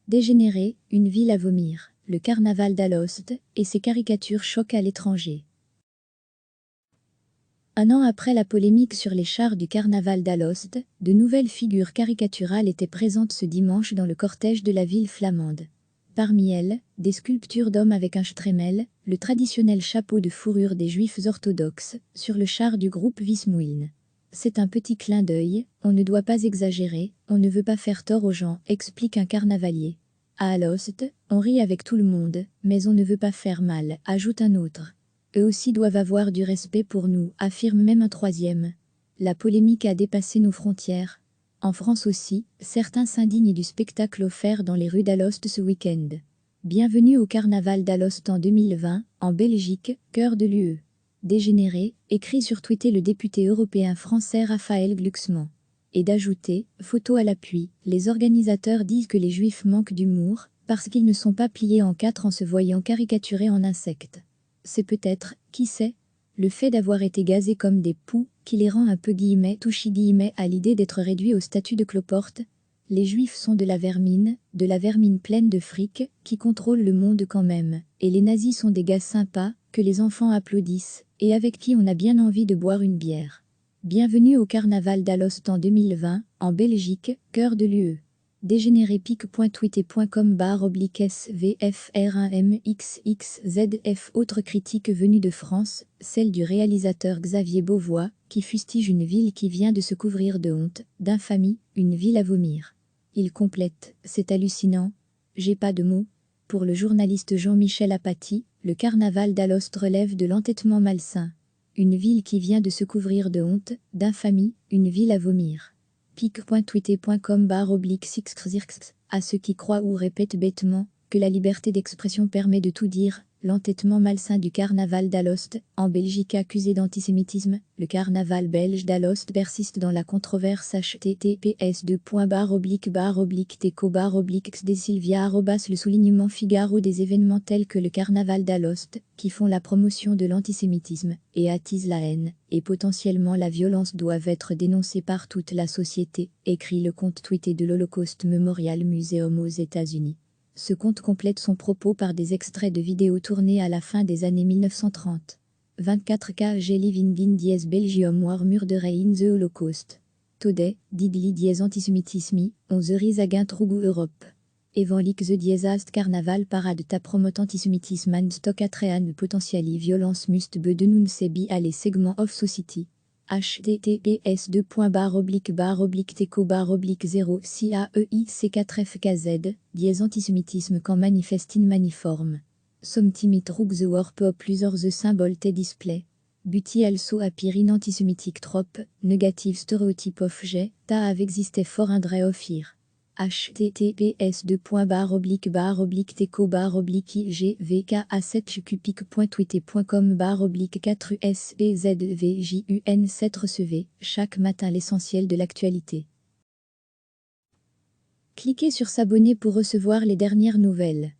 Dégénéré, une ville à vomir, le carnaval d'Alost et ses caricatures choquent à l'étranger. Un an après la polémique sur les chars du carnaval d'Alost, de nouvelles figures caricaturales étaient présentes ce dimanche dans le cortège de la ville flamande. Parmi elles, des sculptures d'hommes avec un stremel, le traditionnel chapeau de fourrure des juifs orthodoxes, sur le char du groupe Wismouilne. C'est un petit clin d'œil, on ne doit pas exagérer, on ne veut pas faire tort aux gens, explique un carnavalier. À Alost, on rit avec tout le monde, mais on ne veut pas faire mal, ajoute un autre. Eux aussi doivent avoir du respect pour nous, affirme même un troisième. La polémique a dépassé nos frontières. En France aussi, certains s'indignent du spectacle offert dans les rues d'Alost ce week-end. Bienvenue au carnaval d'Alost en 2020, en Belgique, cœur de l'UE. Dégénéré, écrit sur Twitter le député européen français Raphaël Glucksmann. Et d'ajouter, photo à l'appui, les organisateurs disent que les juifs manquent d'humour, parce qu'ils ne sont pas pliés en quatre en se voyant caricaturés en insectes. C'est peut-être, qui sait, le fait d'avoir été gazés comme des poux, qui les rend un peu touchy à l'idée d'être réduits au statut de cloporte. Les juifs sont de la vermine pleine de fric, qui contrôle le monde quand même, et les nazis sont des gars sympas, que les enfants applaudissent, et avec qui on a bien envie de boire une bière. Bienvenue au carnaval d'Alost en 2020, en Belgique, cœur de l'UE. Dégénérépic.twitter.com/svfr1mxxzf. Autre critique venue de France, celle du réalisateur Xavier Beauvois, qui fustige une ville qui vient de se couvrir de honte, d'infamie, une ville à vomir. Il complète, c'est hallucinant, j'ai pas de mots. Pour le journaliste Jean-Michel Apathy, le carnaval d'Alost relève de l'entêtement malsain. Une ville qui vient de se couvrir de honte, d'infamie, une ville à vomir. pic.twitter.com/6xxx. À ceux qui croient ou répètent bêtement que la liberté d'expression permet de tout dire, l'entêtement malsain du carnaval d'Alost, en Belgique accusé d'antisémitisme, le carnaval belge d'Alost persiste dans la controverse. https://teco/xdesilvia le soulignement Figaro des événements tels que le carnaval d'Alost, qui font la promotion de l'antisémitisme, et attisent la haine, et potentiellement la violence doivent être dénoncés par toute la société, écrit le compte tweeté de l'Holocaust Memorial Museum aux États-Unis. Ce compte complète son propos par des extraits de vidéos tournées à la fin des années 1930. 24 kg living in dies Belgium war murder in the Holocaust. Today, didli dies antisemitismi, 11 against Rougou Europe. Evanlik the diezast carnaval parade ta promote antisemitisme and stock atrean potentially violence must be denounced by les segments of society. https://teco/0 dièse antisémitisme quand manifeste in maniforme. Somtimit rook the warp of plusieurs the symbol te display. Buti also appear in antisémitique trop, negative stereotype of j, ta have existé for André of here. https://teco/igvk-cupic.twitter.com/4usbzvjun7 recevez, chaque matin l'essentiel de l'actualité. Cliquez sur s'abonner pour recevoir les dernières nouvelles.